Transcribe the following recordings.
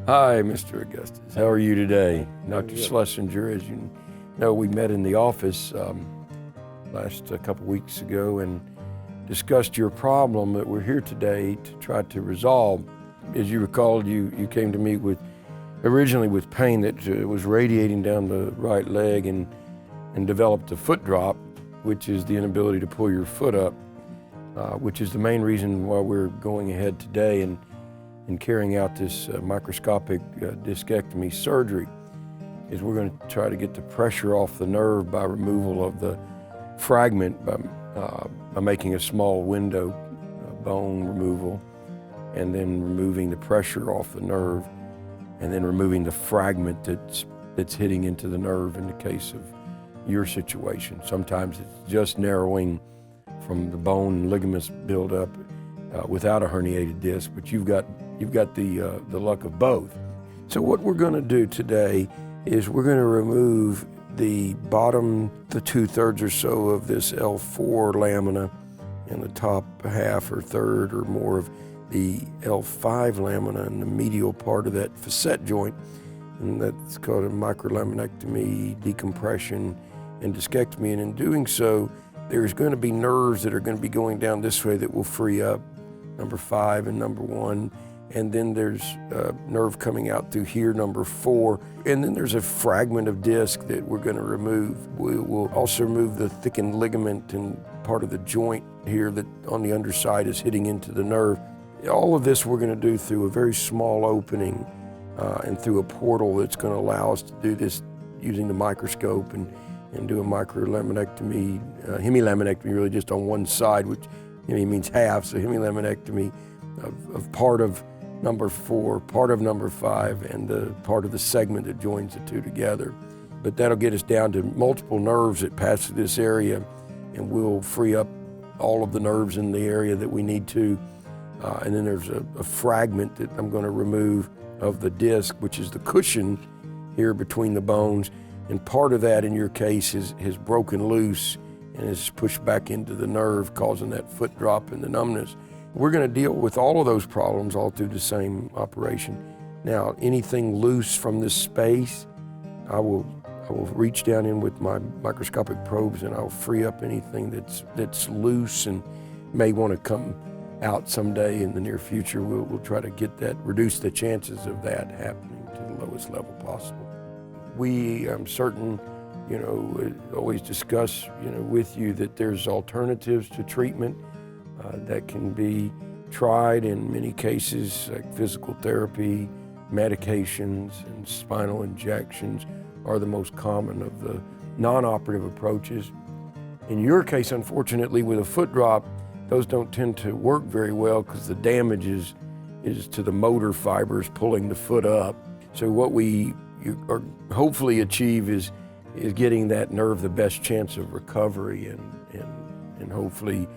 Hi, Mr. Augustus. How are you today? Dr. Schlesinger, as you know, we met in the office last couple weeks ago and discussed your problem that we're here today to try to resolve. As you recall, you came to me originally with pain that was radiating down the right leg and developed a foot drop, which is the inability to pull your foot up, which is the main reason why we're going ahead today and carrying out this microscopic discectomy surgery. Is we're going to try to get the pressure off the nerve by removal of the fragment by making a small window bone removal, and then removing the pressure off the nerve, and then removing the fragment that's hitting into the nerve in the case of your situation. Sometimes it's just narrowing from the bone and ligaments buildup without a herniated disc, but you've got the luck of both. So what we're going to do today is we're going to remove the bottom, the 2/3 or so of this L4 lamina, and the top half or third or more of the L5 lamina and the medial part of that facet joint. And that's called a microlaminectomy, decompression, and discectomy. And in doing so, there's going to be nerves that are going to be going down this way that will free up, number 5 and number 1. And then there's a nerve coming out through here, number 4. And then there's a fragment of disc that we're going to remove. We will also remove the thickened ligament and part of the joint here that on the underside is hitting into the nerve. All of this we're going to do through a very small opening and through a portal that's going to allow us to do this using the microscope and do a microlaminectomy, hemilaminectomy really just on one side, which means half, so hemilaminectomy of part of number 4, part of number 5, and the part of the segment that joins the two together. But that'll get us down to multiple nerves that pass through this area, and we'll free up all of the nerves in the area that we need to. And then there's a fragment that I'm going to remove of the disc, which is the cushion here between the bones. And part of that, in your case, has broken loose and is pushed back into the nerve, causing that foot drop and the numbness. We're going to deal with all of those problems all through the same operation. Now, anything loose from this space, I will reach down in with my microscopic probes and I'll free up anything that's loose and may want to come out someday in the near future. We'll try to get that, reduce the chances of that happening to the lowest level possible. I'm certain, always discuss, with you that there's alternatives to treatment that can be tried in many cases, like physical therapy, medications, and spinal injections are the most common of the non-operative approaches. In your case, unfortunately, with a foot drop, those don't tend to work very well because the damage is to the motor fibers pulling the foot up. So what we hopefully achieve is getting that nerve the best chance of recovery and hopefully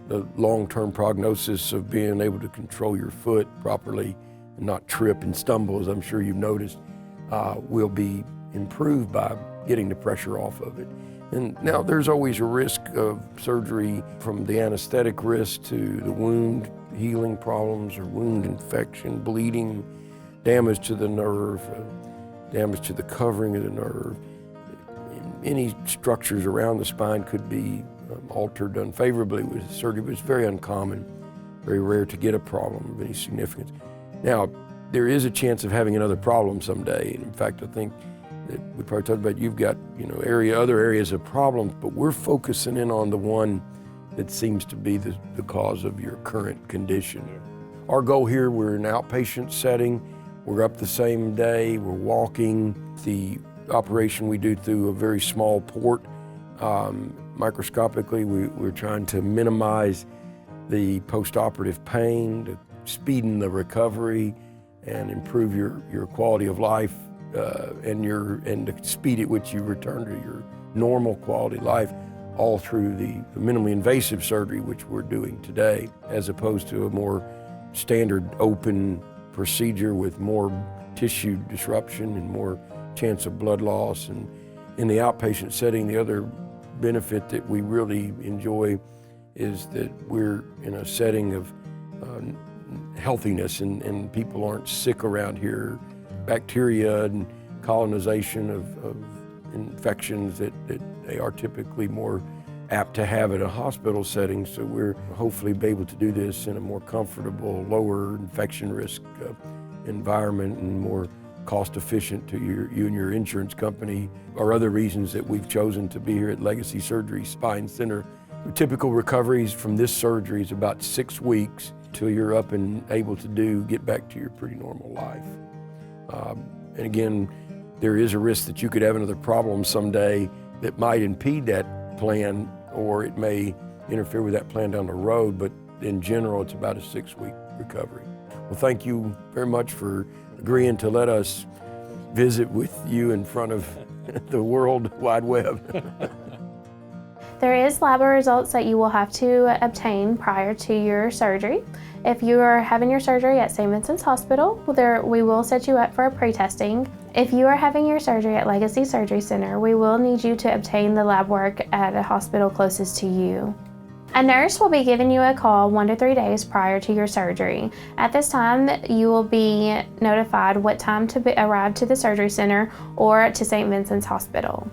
the long-term prognosis of being able to control your foot properly and not trip and stumble, as I'm sure you've noticed, will be improved by getting the pressure off of it. And now there's always a risk of surgery, from the anesthetic risk to the wound healing problems or wound infection, bleeding, damage to the nerve, damage to the covering of the nerve. Any structures around the spine could be altered unfavorably with surgery, but it's very uncommon, very rare to get a problem of any significance. Now, there is a chance of having another problem someday. In fact, I think that we probably talked about, you've got other areas of problems, but we're focusing in on the one that seems to be the cause of your current condition. Our goal here, we're in an outpatient setting. We're up the same day, we're walking. The operation we do through a very small port. Microscopically, we're trying to minimize the post-operative pain, to speeden the recovery and improve your quality of life and the speed at which you return to your normal quality life, all through the minimally invasive surgery which we're doing today, as opposed to a more standard open procedure with more tissue disruption and more chance of blood loss. And in the outpatient setting, the other benefit that we really enjoy is that we're in a setting of healthiness, and people aren't sick around here bacteria and colonization of infections that they are typically more apt to have at a hospital setting. So we're hopefully be able to do this in a more comfortable, lower infection risk environment and more cost efficient to you and your insurance company, or other reasons that we've chosen to be here at Legacy Surgery Spine Center. The typical recoveries from this surgery is about 6 weeks till you're up and able to get back to your pretty normal life. And again, there is a risk that you could have another problem someday that might impede that plan, or it may interfere with that plan down the road, but in general, it's about a 6-week recovery. Well, thank you very much for agreeing to let us visit with you in front of the World Wide Web. There is lab results that you will have to obtain prior to your surgery. If you are having your surgery at St. Vincent's Hospital, we will set you up for a pre-testing. If you are having your surgery at Legacy Surgery Center, we will need you to obtain the lab work at a hospital closest to you. A nurse will be giving you a call 1 to 3 days prior to your surgery. At this time, you will be notified what time to arrive to the surgery center or to St. Vincent's Hospital.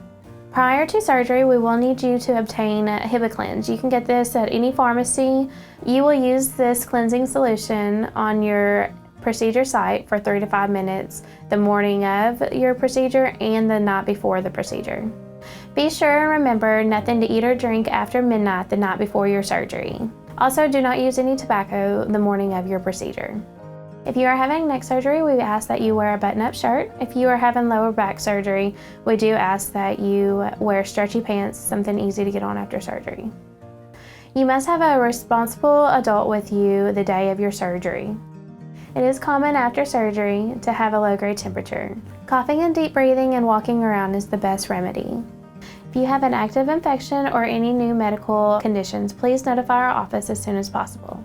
Prior to surgery, we will need you to obtain Hibiclens. You can get this at any pharmacy. You will use this cleansing solution on your procedure site for 3 to 5 minutes the morning of your procedure and the night before the procedure. Be sure and remember nothing to eat or drink after midnight the night before your surgery. Also, do not use any tobacco the morning of your procedure. If you are having neck surgery, we ask that you wear a button-up shirt. If you are having lower back surgery, we do ask that you wear stretchy pants, something easy to get on after surgery. You must have a responsible adult with you the day of your surgery. It is common after surgery to have a low-grade temperature. Coughing and deep breathing and walking around is the best remedy. If you have an active infection or any new medical conditions, please notify our office as soon as possible.